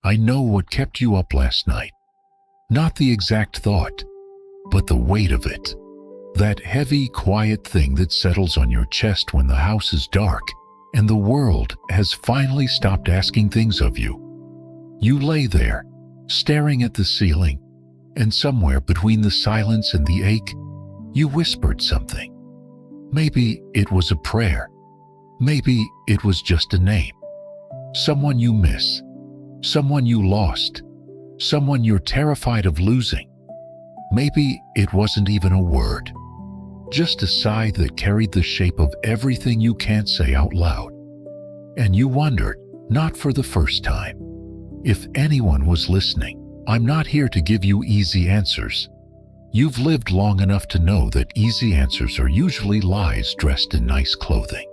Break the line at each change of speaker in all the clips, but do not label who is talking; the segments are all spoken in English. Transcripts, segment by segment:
I know what kept you up last night. Not the exact thought, but the weight of it. That heavy, quiet thing that settles on your chest when the house is dark and the world has finally stopped asking things of you. You lay there, staring at the ceiling, and somewhere between the silence and the ache, you whispered something. Maybe it was a prayer. Maybe it was just a name. Someone you miss. Someone you lost. Someone you're terrified of losing. Maybe it wasn't even a word. Just a sigh that carried the shape of everything you can't say out loud. And you wondered, not for the first time, if anyone was listening. I'm not here to give you easy answers. You've lived long enough to know that easy answers are usually lies dressed in nice clothing.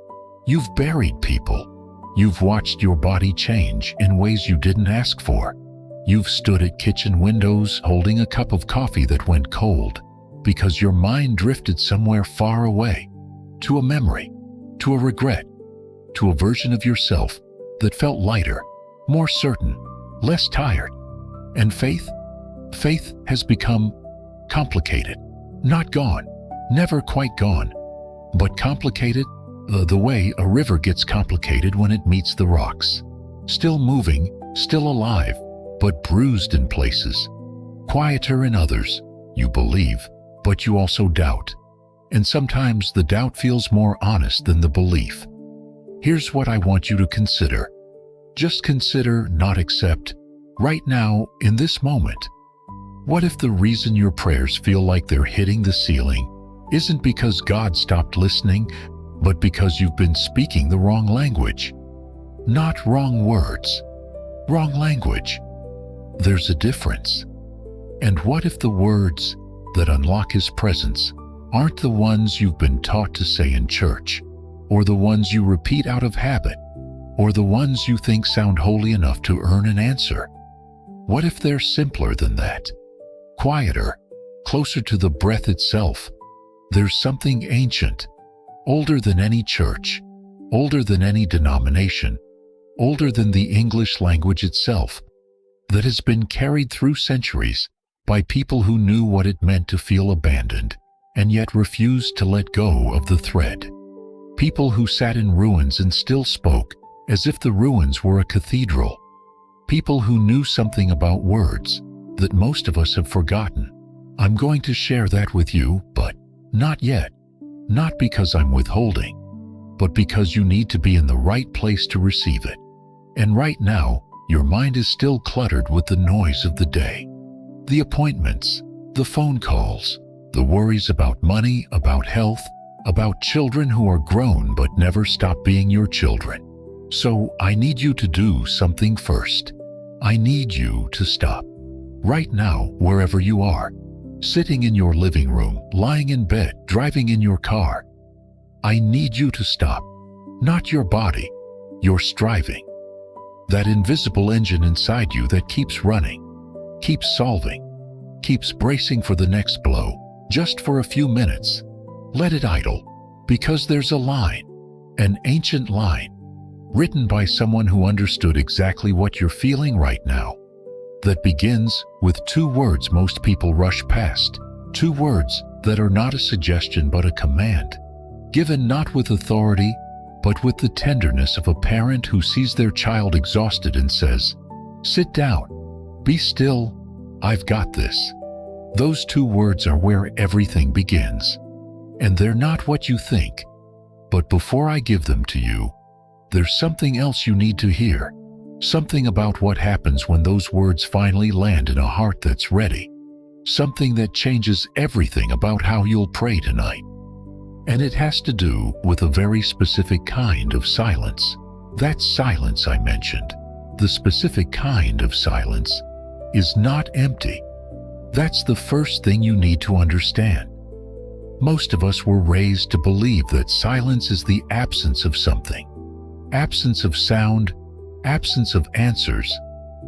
You've buried people. You've watched your body change in ways you didn't ask for. You've stood at kitchen windows holding a cup of coffee that went cold because your mind drifted somewhere far away, to a memory, to a regret, to a version of yourself that felt lighter, more certain, less tired. And faith has become complicated. Not gone, never quite gone, but complicated the way a river gets complicated when it meets the rocks. Still moving, still alive, but bruised in places. Quieter in others, you believe, but you also doubt. And sometimes the doubt feels more honest than the belief. Here's what I want you to consider. Just consider, not accept. Right now, in this moment, what if the reason your prayers feel like they're hitting the ceiling isn't because God stopped listening, but because you've been speaking the wrong language? Not wrong words, wrong language. There's a difference. And what if the words that unlock His presence aren't the ones you've been taught to say in church, or the ones you repeat out of habit, or the ones you think sound holy enough to earn an answer? What if they're simpler than that? Quieter, closer to the breath itself. There's something ancient, older than any church, older than any denomination, older than the English language itself, that has been carried through centuries by people who knew what it meant to feel abandoned and yet refused to let go of the thread. People who sat in ruins and still spoke as if the ruins were a cathedral. People who knew something about words that most of us have forgotten. I'm going to share that with you, but not yet. Not because I'm withholding, but because you need to be in the right place to receive it. And right now, your mind is still cluttered with the noise of the day. The appointments, the phone calls, the worries about money, about health, about children who are grown but never stop being your children. So I need you to do something first. I need you to stop. Right now, wherever you are, sitting in your living room, lying in bed, driving in your car, I need you to stop. Not your body, your striving. That invisible engine inside you that keeps running, keeps solving, keeps bracing for the next blow, just for a few minutes. Let it idle, because there's a line, an ancient line, written by someone who understood exactly what you're feeling right now, that begins with two words most people rush past, two words that are not a suggestion but a command, given not with authority, but with the tenderness of a parent who sees their child exhausted and says, "Sit down, be still, I've got this." Those two words are where everything begins. And they're not what you think. But before I give them to you, there's something else you need to hear. Something about what happens when those words finally land in a heart that's ready. Something that changes everything about how you'll pray tonight. And it has to do with a very specific kind of silence. That silence I mentioned, the specific kind of silence, is not empty. That's the first thing you need to understand. Most of us were raised to believe that silence is the absence of something. Absence of sound, absence of answers,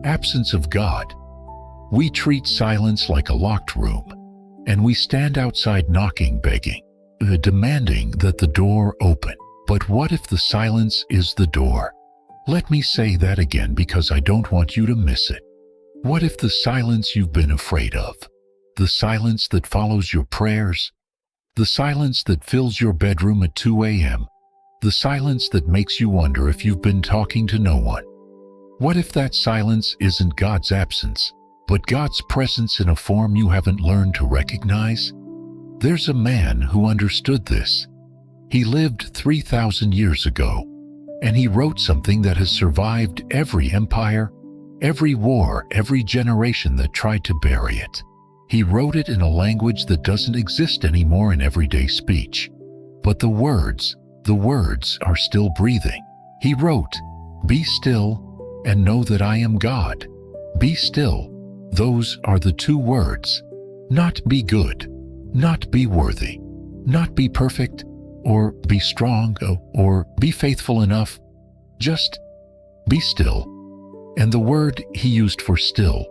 absence of God. We treat silence like a locked room, and we stand outside knocking, begging, demanding that the door open. But what if the silence is the door? Let me say that again because I don't want you to miss it. What if the silence you've been afraid of, the silence that follows your prayers, the silence that fills your bedroom at 2 a.m., the silence that makes you wonder if you've been talking to no one? What if that silence isn't God's absence, but God's presence in a form you haven't learned to recognize? There's a man who understood this. He lived 3,000 years ago, and he wrote something that has survived every empire, every war, every generation that tried to bury it. He wrote it in a language that doesn't exist anymore in everyday speech. But the words are still breathing. He wrote, "Be still and know that I am God." Be still. Those are the two words. Not be good, not be worthy, not be perfect, or be strong, or be faithful enough. Just be still. And the word he used for still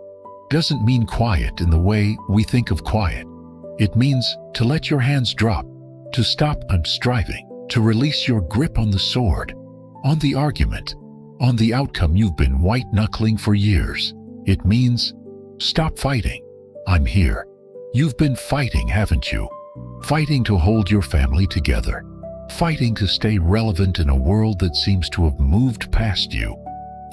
doesn't mean quiet in the way we think of quiet. It means to let your hands drop, to stop striving, to release your grip on the sword, on the argument, on the outcome you've been white-knuckling for years. It means stop fighting. I'm here. You've been fighting, haven't you? Fighting to hold your family together. Fighting to stay relevant in a world that seems to have moved past you.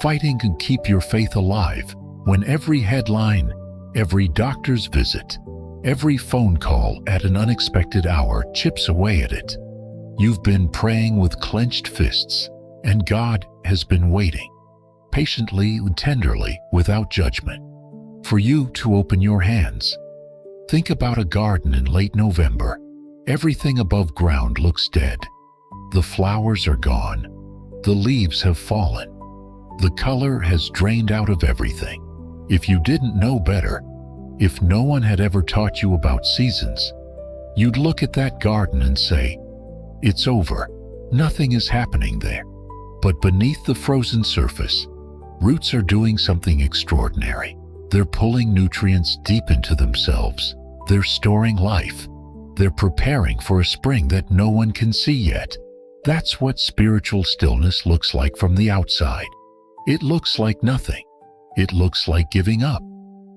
Fighting to keep your faith alive when every headline, every doctor's visit, every phone call at an unexpected hour chips away at it. You've been praying with clenched fists, and God has been waiting, patiently and tenderly, without judgment, for you to open your hands. Think about a garden in late November. Everything above ground looks dead. The flowers are gone. The leaves have fallen. The color has drained out of everything. If you didn't know better, if no one had ever taught you about seasons, you'd look at that garden and say, "It's over. Nothing is happening there." But beneath the frozen surface, roots are doing something extraordinary. They're pulling nutrients deep into themselves. They're storing life. They're preparing for a spring that no one can see yet. That's what spiritual stillness looks like from the outside. It looks like nothing. It looks like giving up.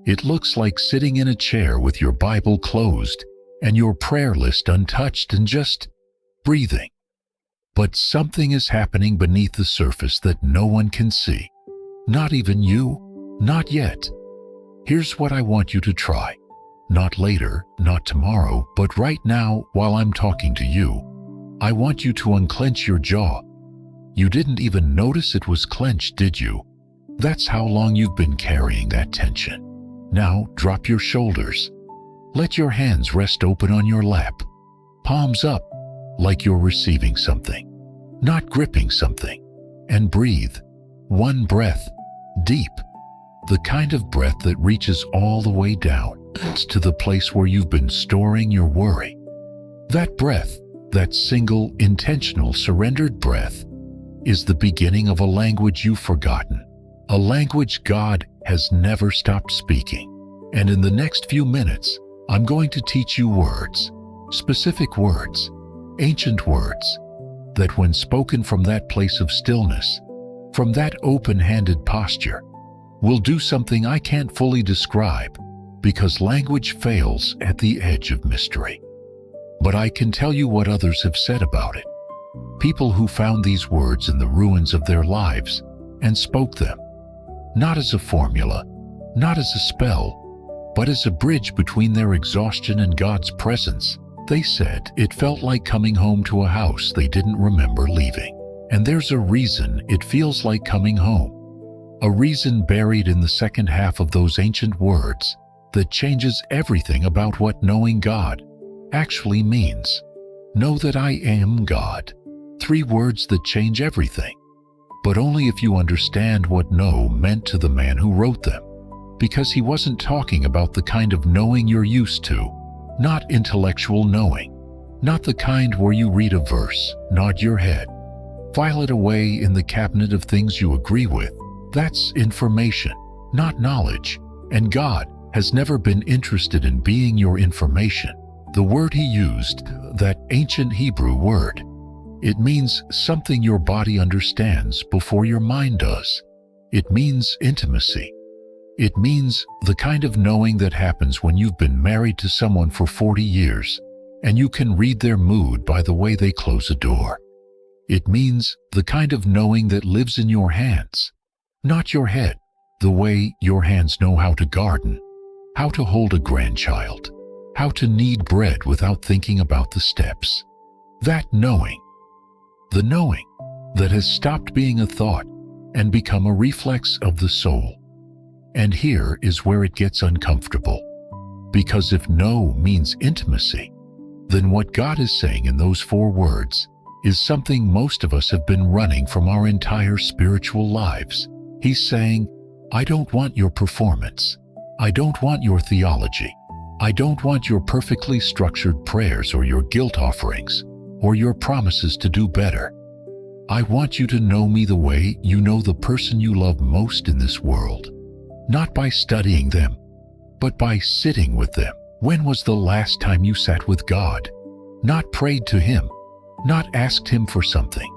It looks like sitting in a chair with your Bible closed and your prayer list untouched and just breathing. But something is happening beneath the surface that no one can see. Not even you, not yet. Here's what I want you to try. Not later, not tomorrow, but right now while I'm talking to you. I want you to unclench your jaw. You didn't even notice it was clenched, did you? That's how long you've been carrying that tension. Now drop your shoulders. Let your hands rest open on your lap. Palms up, like you're receiving something, not gripping something. And breathe. One breath, deep. The kind of breath that reaches all the way down to the place where you've been storing your worry. That breath, that single, intentional, surrendered breath, is the beginning of a language you've forgotten, a language God has never stopped speaking. And in the next few minutes, I'm going to teach you words, specific words, ancient words, that when spoken from that place of stillness, from that open-handed posture, will do something I can't fully describe, because language fails at the edge of mystery. But I can tell you what others have said about it. People who found these words in the ruins of their lives and spoke them, not as a formula, not as a spell, but as a bridge between their exhaustion and God's presence. They said it felt like coming home to a house they didn't remember leaving. And there's a reason it feels like coming home. A reason buried in the second half of those ancient words that changes everything about what knowing God actually means. Know that I am God. 3 words that change everything. But only if you understand what know meant to the man who wrote them. Because he wasn't talking about the kind of knowing you're used to. Not intellectual knowing. Not the kind where you read a verse, nod your head, file it away in the cabinet of things you agree with. That's information, not knowledge. And God has never been interested in being your information. The word he used, that ancient Hebrew word, It means something your body understands before your mind does. It means intimacy. It means the kind of knowing that happens when you've been married to someone for 40 years and you can read their mood by the way they close a door. It means the kind of knowing that lives in your hands, not your head, the way your hands know how to garden, how to hold a grandchild, how to knead bread without thinking about the steps. That knowing, the knowing that has stopped being a thought and become a reflex of the soul. And here is where it gets uncomfortable. Because if know means intimacy, then what God is saying in those 4 words is something most of us have been running from our entire spiritual lives. He's saying, I don't want your performance. I don't want your theology. I don't want your perfectly structured prayers or your guilt offerings or your promises to do better. I want you to know me the way you know the person you love most in this world. Not by studying them, but by sitting with them. When was the last time you sat with God? Not prayed to Him, not asked Him for something,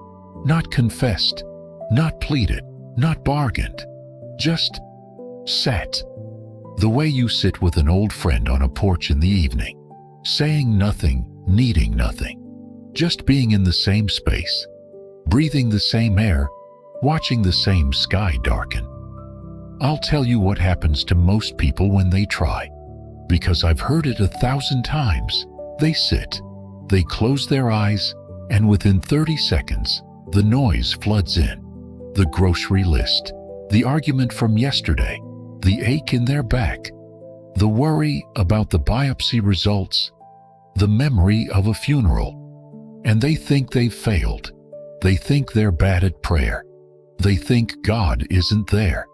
not confessed, not pleaded, not bargained, just sat. The way you sit with an old friend on a porch in the evening, saying nothing, needing nothing, just being in the same space, breathing the same air, watching the same sky darken. I'll tell you what happens to most people when they try, because I've heard it 1,000 times. They sit, they close their eyes, and within 30 seconds, the noise floods in. The grocery list, the argument from yesterday, the ache in their back, the worry about the biopsy results, the memory of a funeral. And they think they've failed. They think they're bad at prayer. They think God isn't there.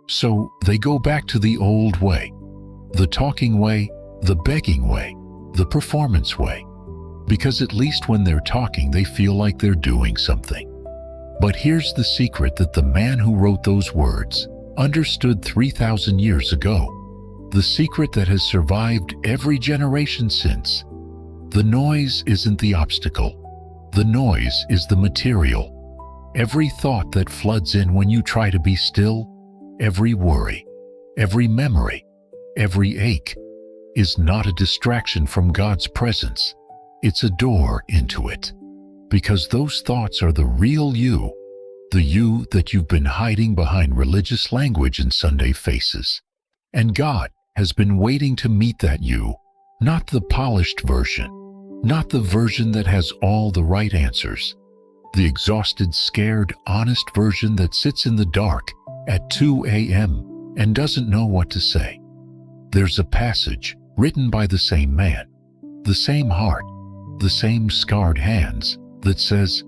So they go back to the old way, the talking way, the begging way, the performance way, because at least when they're talking, they feel like they're doing something. But here's the secret that the man who wrote those words understood 3,000 years ago, the secret that has survived every generation since. The noise isn't the obstacle. The noise is the material. Every thought that floods in when you try to be still, every worry, every memory, every ache, is not a distraction from God's presence. It's a door into it. Because those thoughts are the real you, the you that you've been hiding behind religious language and Sunday faces. And God has been waiting to meet that you, not the polished version, not the version that has all the right answers, the exhausted, scared, honest version that sits in the dark at 2 a.m. and doesn't know what to say. There's a passage written by the same man, the same heart, the same scarred hands that says,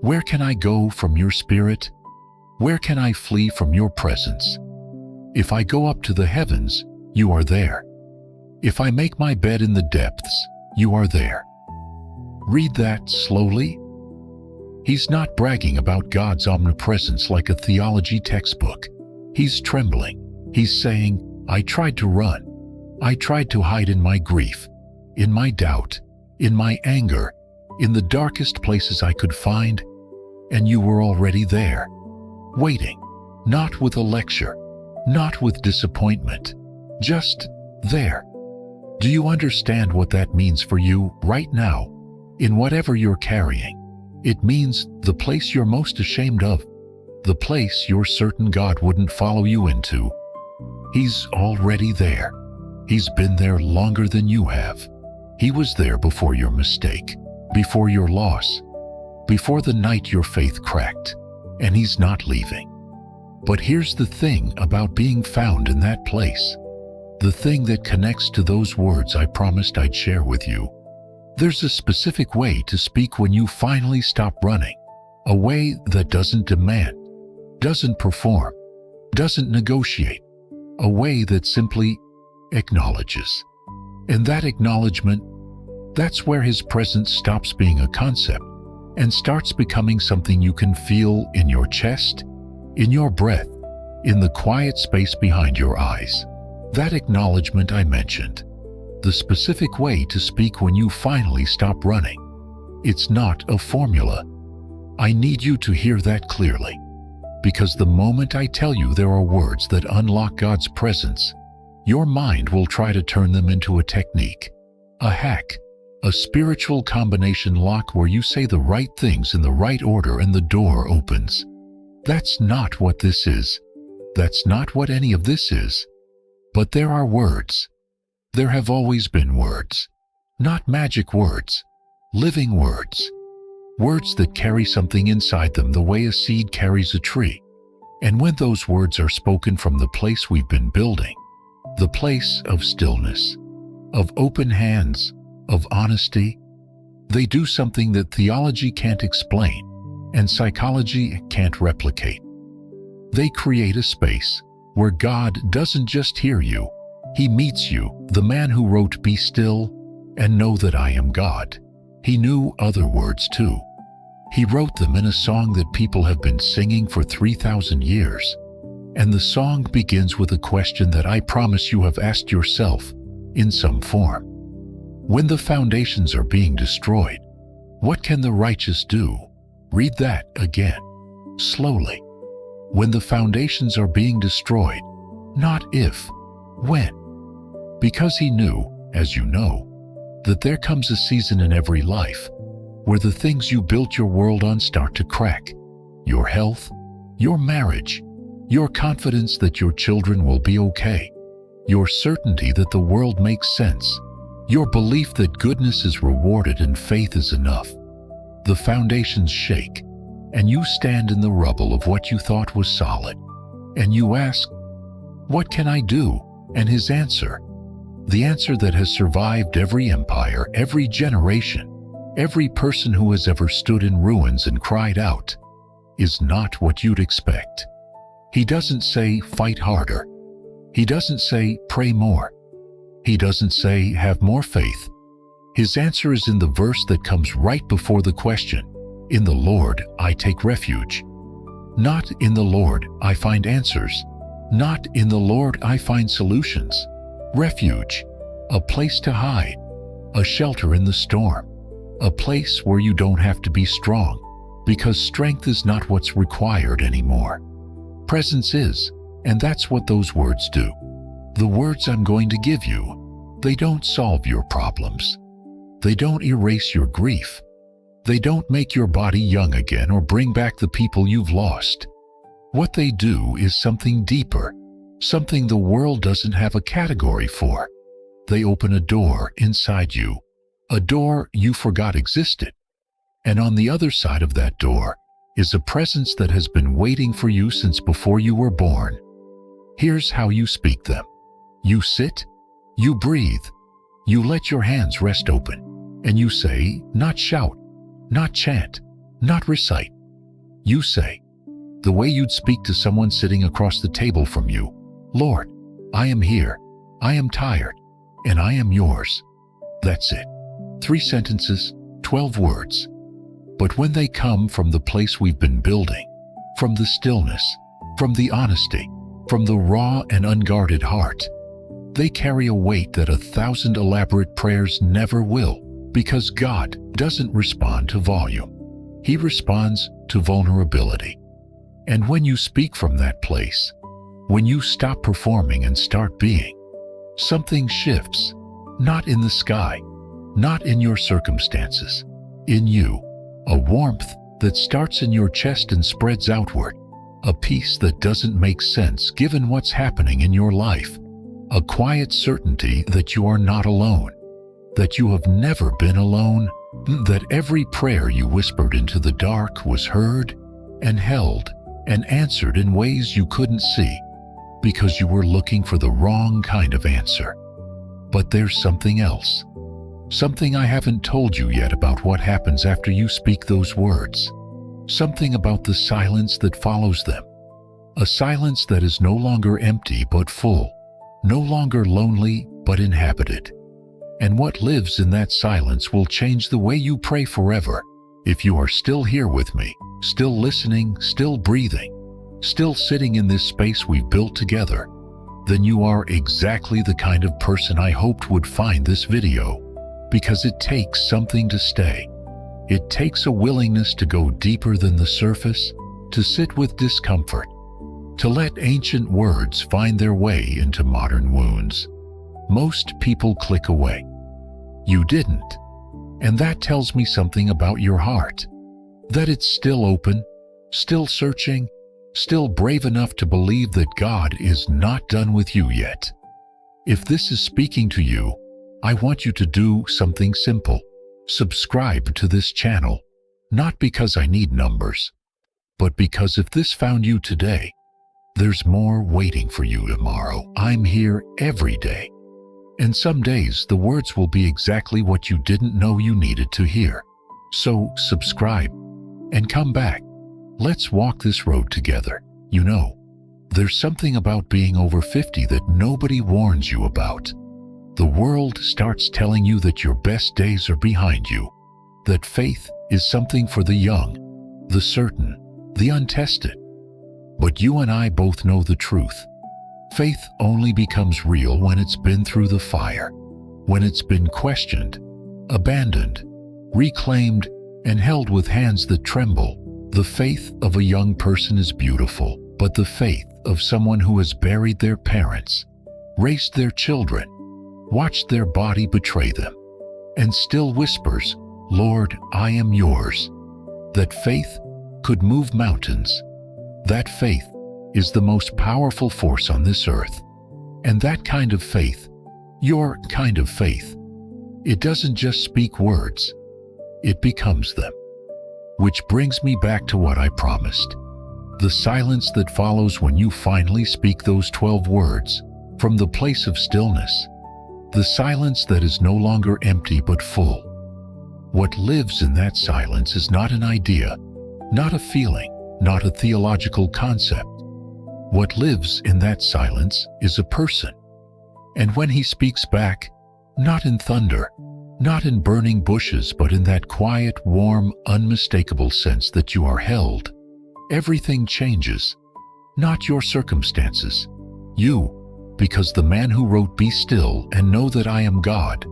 "Where can I go from your spirit? Where can I flee from your presence? If I go up to the heavens, you are there. If I make my bed in the depths, you are there." Read that slowly. He's not bragging about God's omnipresence like a theology textbook. He's trembling. He's saying, I tried to run. I tried to hide in my grief, in my doubt, in my anger, in the darkest places I could find, and you were already there, waiting, not with a lecture, not with disappointment, just there. Do you understand what that means for you right now, in whatever you're carrying? It means the place you're most ashamed of, the place you're certain God wouldn't follow you into. He's already there. He's been there longer than you have. He was there before your mistake, before your loss, before the night your faith cracked, and He's not leaving. But here's the thing about being found in that place, the thing that connects to those words I promised I'd share with you. There's a specific way to speak when you finally stop running, a way that doesn't demand, doesn't perform, doesn't negotiate, a way that simply acknowledges. And that acknowledgement, that's where His presence stops being a concept and starts becoming something you can feel in your chest, in your breath, in the quiet space behind your eyes. That acknowledgement I mentioned, the specific way to speak when you finally stop running. It's not a formula. I need you to hear that clearly. Because the moment I tell you there are words that unlock God's presence, your mind will try to turn them into a technique, a hack, a spiritual combination lock where you say the right things in the right order and the door opens. That's not what this is. That's not what any of this is. But there are words. There have always been words. Not magic words. Living words. Words that carry something inside them the way a seed carries a tree. And when those words are spoken from the place we've been building, the place of stillness, of open hands, of honesty, they do something that theology can't explain and psychology can't replicate. They create a space where God doesn't just hear you, He meets you. The man who wrote "Be still and know that I am God," he knew other words too. He wrote them in a song that people have been singing for 3,000 years. And the song begins with a question that I promise you have asked yourself in some form. When the foundations are being destroyed, what can the righteous do? Read that again, slowly. When the foundations are being destroyed, not if, when. Because He knew, as you know, that there comes a season in every life where the things you built your world on start to crack. Your health, your marriage, your confidence that your children will be okay, your certainty that the world makes sense, your belief that goodness is rewarded and faith is enough. The foundations shake, and you stand in the rubble of what you thought was solid. And you ask, "What can I do?" And His answer, the answer that has survived every empire, every generation, every person who has ever stood in ruins and cried out, is not what you'd expect. He doesn't say, "Fight harder." He doesn't say, "Pray more." He doesn't say, "Have more faith." His answer is in the verse that comes right before the question, "In the Lord I take refuge." Not "In the Lord I find answers." Not "In the Lord I find solutions." Refuge, a place to hide, a shelter in the storm, a place where you don't have to be strong, because strength is not what's required anymore. Presence is, and that's what those words do. The words I'm going to give you, they don't solve your problems. They don't erase your grief. They don't make your body young again or bring back the people you've lost. What they do is something deeper, something the world doesn't have a category for. They open a door inside you, a door you forgot existed. And on the other side of that door is a presence that has been waiting for you since before you were born. Here's how you speak them. You sit, you breathe, you let your hands rest open, and you say, not shout, not chant, not recite. You say, the way you'd speak to someone sitting across the table from you, "Lord, I am here, I am tired, and I am yours." That's it. 3 sentences, 12 words. But when they come from the place we've been building, from the stillness, from the honesty, from the raw and unguarded heart, they carry a weight that 1,000 elaborate prayers never will, because God doesn't respond to volume. He responds to vulnerability. And when you speak from that place, when you stop performing and start being, something shifts, not in the sky, not in your circumstances, in you. A warmth that starts in your chest and spreads outward. A peace that doesn't make sense given what's happening in your life. A quiet certainty that you are not alone, that you have never been alone, that every prayer you whispered into the dark was heard and held and answered in ways you couldn't see because you were looking for the wrong kind of answer. But there's something else. Something I haven't told you yet about what happens after you speak those words. Something about the silence that follows them. A silence that is no longer empty but full, no longer lonely but inhabited. And what lives in that silence will change the way you pray forever. If you are still here with me, still listening, still breathing, still sitting in this space we've built together, then you are exactly the kind of person I hoped would find this video. Because it takes something to stay. It takes a willingness to go deeper than the surface, to sit with discomfort, to let ancient words find their way into modern wounds. Most people click away. You didn't. And that tells me something about your heart. That it's still open, still searching, still brave enough to believe that God is not done with you yet. If this is speaking to you, I want you to do something simple. Subscribe to this channel, not because I need numbers, but because if this found you today, there's more waiting for you tomorrow. I'm here every day. And some days the words will be exactly what you didn't know you needed to hear. So subscribe and come back. Let's walk this road together. You know, there's something about being over 50 that nobody warns you about. The world starts telling you that your best days are behind you, that faith is something for the young, the certain, the untested. But you and I both know the truth. Faith only becomes real when it's been through the fire, when it's been questioned, abandoned, reclaimed, and held with hands that tremble. The faith of a young person is beautiful, but the faith of someone who has buried their parents, raised their children, watched their body betray them, and still whispers, "Lord, I am yours." That faith could move mountains. That faith is the most powerful force on this earth. And that kind of faith, your kind of faith, it doesn't just speak words, it becomes them. Which brings me back to what I promised. The silence that follows when you finally speak those 12 words from the place of stillness. The silence that is no longer empty but full. What lives in that silence is not an idea, not a feeling, not a theological concept. What lives in that silence is a person. And when he speaks back, not in thunder, not in burning bushes, but in that quiet, warm, unmistakable sense that you are held, everything changes. Not your circumstances. You. Because the man who wrote "Be still and know that I am God"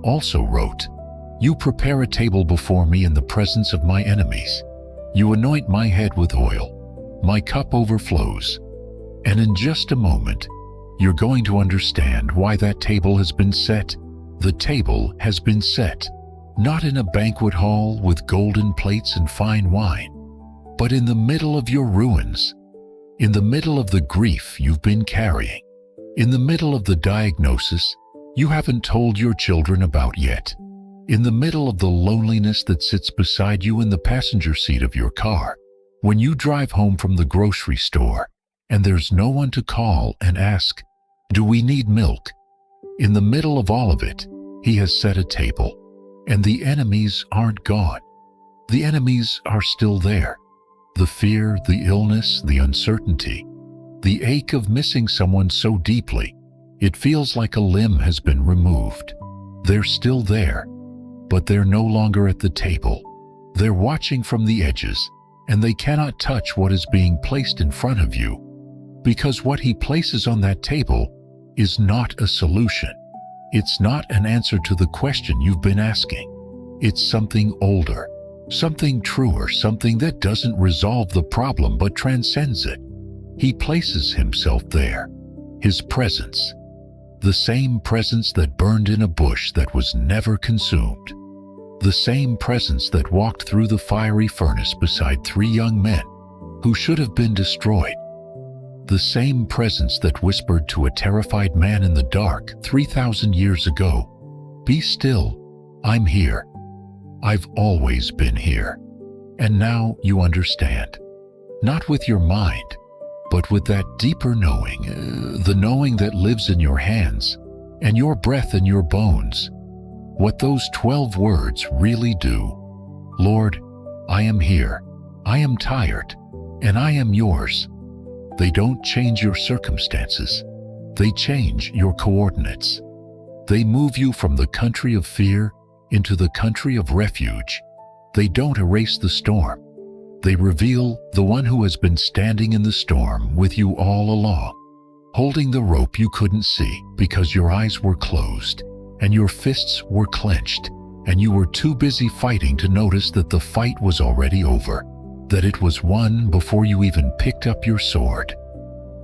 also wrote, "You prepare a table before me in the presence of my enemies. You anoint my head with oil. My cup overflows." And in just a moment, you're going to understand why that table has been set. The table has been set, not in a banquet hall with golden plates and fine wine, but in the middle of your ruins, in the middle of the grief you've been carrying, in the middle of the diagnosis you haven't told your children about yet, in the middle of the loneliness that sits beside you in the passenger seat of your car, when you drive home from the grocery store and there's no one to call and ask, "Do we need milk?" In the middle of all of it, he has set a table, and the enemies aren't gone. The enemies are still there. The fear, the illness, the uncertainty, the ache of missing someone so deeply, it feels like a limb has been removed. They're still there, but they're no longer at the table. They're watching from the edges, and they cannot touch what is being placed in front of you, because what he places on that table is not a solution. It's not an answer to the question you've been asking. It's something older, something truer, something that doesn't resolve the problem but transcends it. He places himself there, his presence, the same presence that burned in a bush that was never consumed, the same presence that walked through the fiery furnace beside 3 young men who should have been destroyed, the same presence that whispered to a terrified man in the dark 3,000 years ago, "Be still, I'm here. I've always been here." And now you understand, not with your mind, but with that deeper knowing, the knowing that lives in your hands and your breath in your bones, what those 12 words really do. "Lord, I am here, I am tired, and I am yours." They don't change your circumstances. They change your coordinates. They move you from the country of fear into the country of refuge. They don't erase the storm. They reveal the one who has been standing in the storm with you all along, holding the rope you couldn't see because your eyes were closed and your fists were clenched and you were too busy fighting to notice that the fight was already over, that it was won before you even picked up your sword.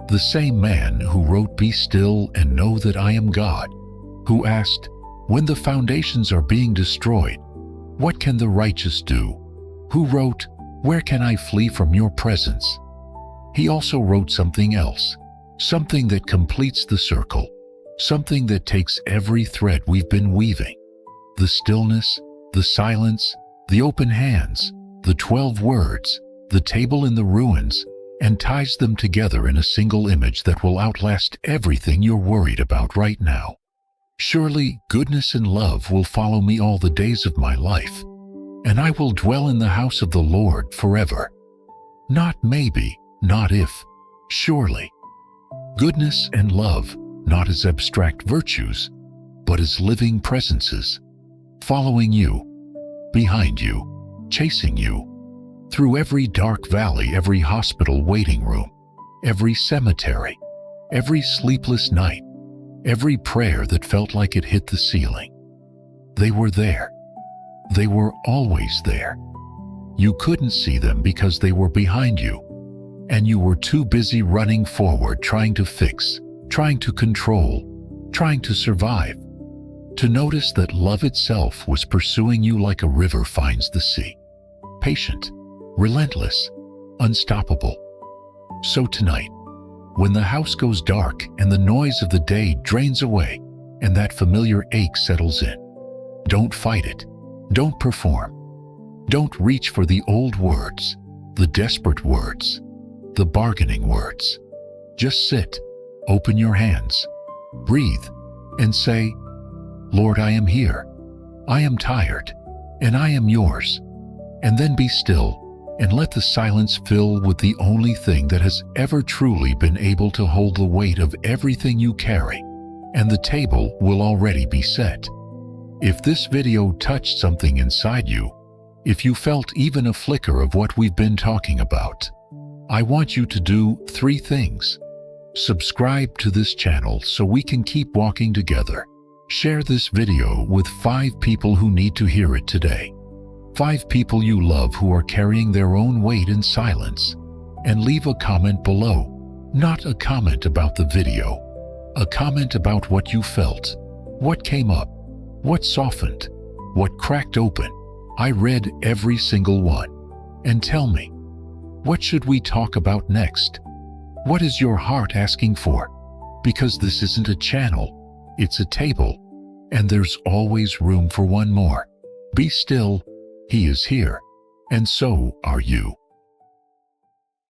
The same man who wrote, "Be still and know that I am God," who asked, "When the foundations are being destroyed, what can the righteous do?" Who wrote, "Where can I flee from your presence?" He also wrote something else, something that completes the circle, something that takes every thread we've been weaving. The stillness, the silence, the open hands, the 12 words, the table in the ruins, and ties them together in a single image that will outlast everything you're worried about right now. "Surely goodness and love will follow me all the days of my life, and I will dwell in the house of the Lord forever." Not maybe, not if, surely. Goodness and love, not as abstract virtues, but as living presences, following you, behind you, chasing you, through every dark valley, every hospital waiting room, every cemetery, every sleepless night, every prayer that felt like it hit the ceiling. They were there. They were always there. You couldn't see them because they were behind you, and you were too busy running forward, trying to fix, trying to control, trying to survive, to notice that love itself was pursuing you like a river finds the sea, patient, relentless, unstoppable. So tonight, when the house goes dark and the noise of the day drains away and that familiar ache settles in, don't fight it. Don't perform. Don't reach for the old words, the desperate words, the bargaining words. Just sit, open your hands, breathe, and say, "Lord, I am here. I am tired, and I am yours." And then be still and let the silence fill with the only thing that has ever truly been able to hold the weight of everything you carry, and the table will already be set. If this video touched something inside you, if you felt even a flicker of what we've been talking about, I want you to do 3 things. Subscribe to this channel so we can keep walking together. Share this video with 5 people who need to hear it today. 5 people you love who are carrying their own weight in silence. And leave a comment below. Not a comment about the video. A comment about what you felt. What came up. What softened? What cracked open? I read every single one. And tell me, what should we talk about next? What is your heart asking for? Because this isn't a channel, it's a table, and there's always room for one more. Be still, He is here, and so are you.